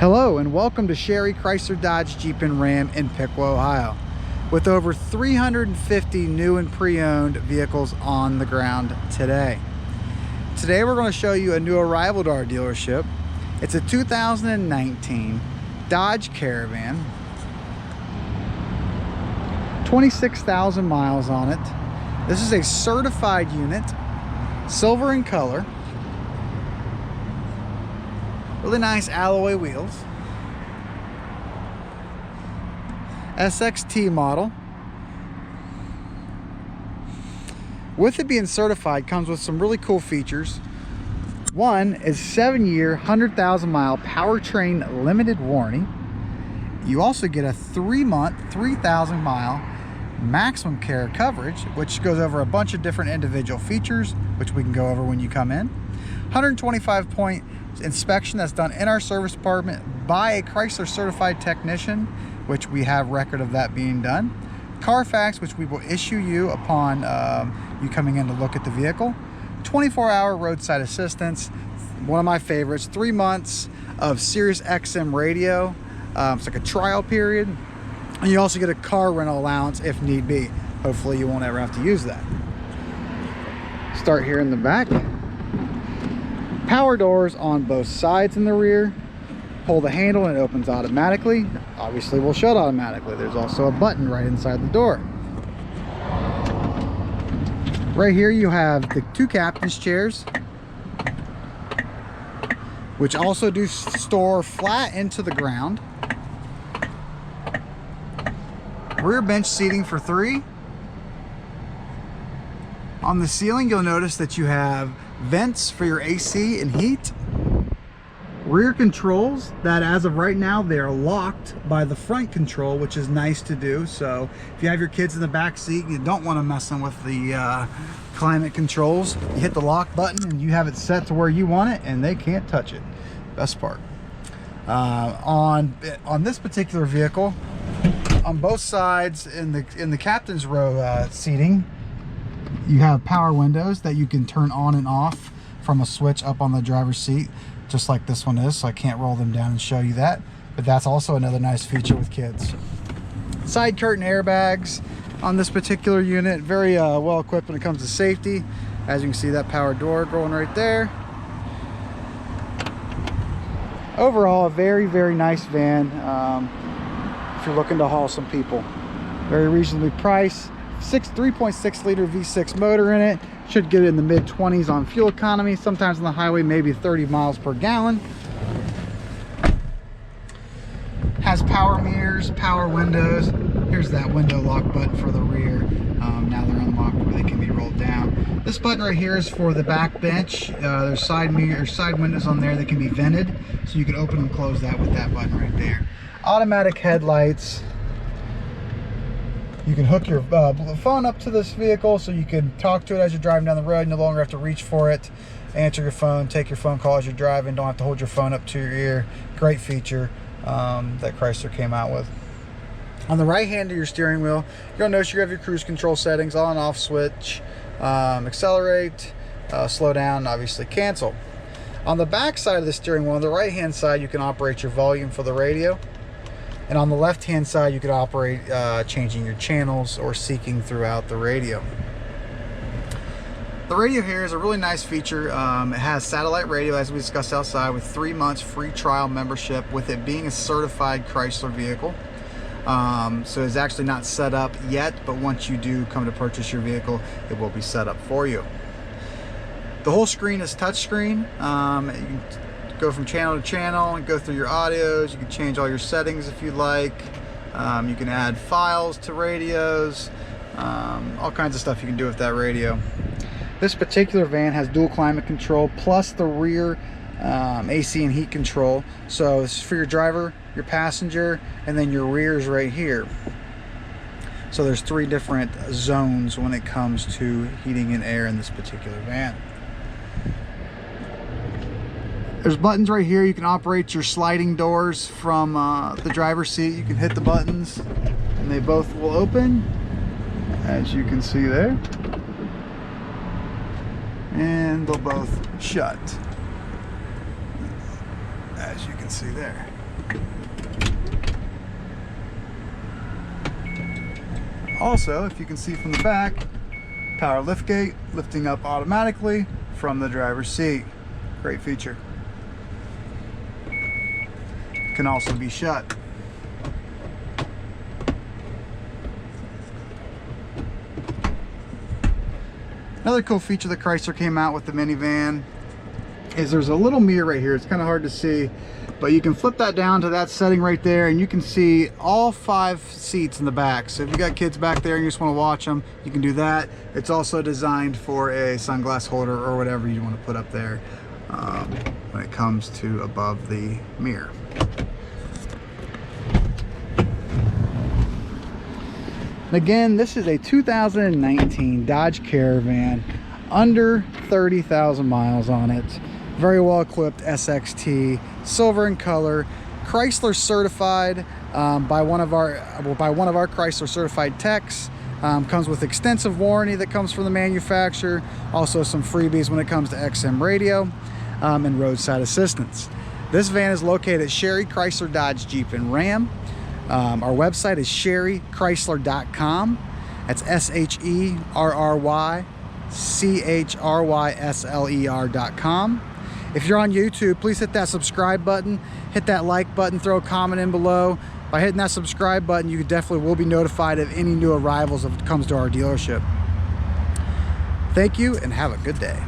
Hello and welcome to Sherry Chrysler Dodge Jeep and Ram in Piqua, Ohio. With over 350 new and pre-owned vehicles on the ground today. Today we're going to show you a new arrival to our dealership. It's a 2019 Dodge Caravan. 26,000 miles on it. This is a certified unit, silver in color. Really nice alloy wheels. SXT model. With it being certified comes with some really cool features. One is 7-year, 100,000 mile powertrain limited warranty. You also get a 3-month, 3,000 mile maximum care coverage, which goes over a bunch of different individual features, which we can go over when you come in. 125-point inspection that's done in our service department by a Chrysler certified technician, which we have record of that being done. Carfax, which we will issue you upon you coming in to look at the vehicle. 24-hour roadside assistance. One of my favorites. 3 months of Sirius XM radio. It's like a trial period. And you also get a car rental allowance if need be. Hopefully you won't ever have to use that. Start here in the back. Power doors on both sides in the rear. Pull the handle and it opens automatically. Obviously will shut automatically. There's also a button right inside the door. Right here you have the 2 captain's chairs, which also do store flat into the ground. Rear bench seating for 3. On the ceiling you'll notice that you have vents for your AC and heat. Rear controls that as of right now they're locked by the front control, which is nice to do. So if you have your kids in the back seat and you don't want to mess with the climate controls, you hit the lock button and you have it set to where you want it and they can't touch it. Best part. On this particular vehicle, on both sides in the captain's row seating, you have power windows that you can turn on and off from a switch up on the driver's seat, just like this one is, so I can't roll them down and show you that, but that's also another nice feature with kids. Side curtain airbags on this particular unit, very well equipped when it comes to safety. As you can see, that power door going right there. Overall, a very, very nice van if you're looking to haul some people. Very reasonably priced. 3.6 liter V6 motor in it. Should get it in the mid-20s on fuel economy. Sometimes on the highway, maybe 30 miles per gallon. Has power mirrors, power windows. Here's that window lock button for the rear. Now they're unlocked where they can be rolled down. This button right here is for the back bench. There's side windows on there that can be vented, so you can open and close that with that button right there. Automatic headlights. You can hook your phone up to this vehicle so you can talk to it as you're driving down the road. No longer have to reach for it, answer your phone, take your phone call as you're driving. Don't have to hold your phone up to your ear. Great feature that Chrysler came out with. On the right hand of your steering wheel, you'll notice you have your cruise control settings, on and off switch, accelerate, slow down, obviously cancel. On the back side of the steering wheel, on the right hand side, you can operate your volume for the radio. And on the left hand side you could operate changing your channels or seeking throughout the radio. The radio here is a really nice feature. It has satellite radio, as we discussed outside, with 3 months free trial membership, with it being a certified Chrysler vehicle. So it's actually not set up yet, but once you do come to purchase your vehicle, it will be set up for you. The whole screen is touchscreen. You can go from channel to channel and go through your audios. You can change all your settings if you like. You can add files to radios. All kinds of stuff you can do with that radio. This particular van has dual climate control plus the rear AC and heat control. So this is for your driver, your passenger, and then your rear is right here. So there's 3 different zones when it comes to heating and air in this particular van. There's buttons right here. You can operate your sliding doors from the driver's seat. You can hit the buttons and they both will open, as you can see there. And they'll both shut, as you can see there. Also, if you can see from the back, power liftgate, lifting up automatically from the driver's seat. Great feature. Can also be shut. Another cool feature that Chrysler came out with the minivan is there's a little mirror right here. It's kind of hard to see, but you can flip that down to that setting right there and you can see all 5 seats in the back. So if you got kids back there and you just want to watch them, you can do that. It's also designed for a sunglass holder or whatever you want to put up there when it comes to above the mirror. Again, this is a 2019 Dodge Caravan, under 30,000 miles on it. Very well equipped SXT, silver in color, Chrysler certified by one of our Chrysler certified techs. Comes with extensive warranty that comes from the manufacturer. Also some freebies when it comes to XM radio and roadside assistance. This van is located at Sherry Chrysler Dodge Jeep and Ram. Our website is sherrychrysler.com. That's SHERRYCHRYSLER.com. If you're on YouTube, please hit that subscribe button, hit that like button, throw a comment in below. By hitting that subscribe button, you definitely will be notified of any new arrivals if it comes to our dealership. Thank you and have a good day.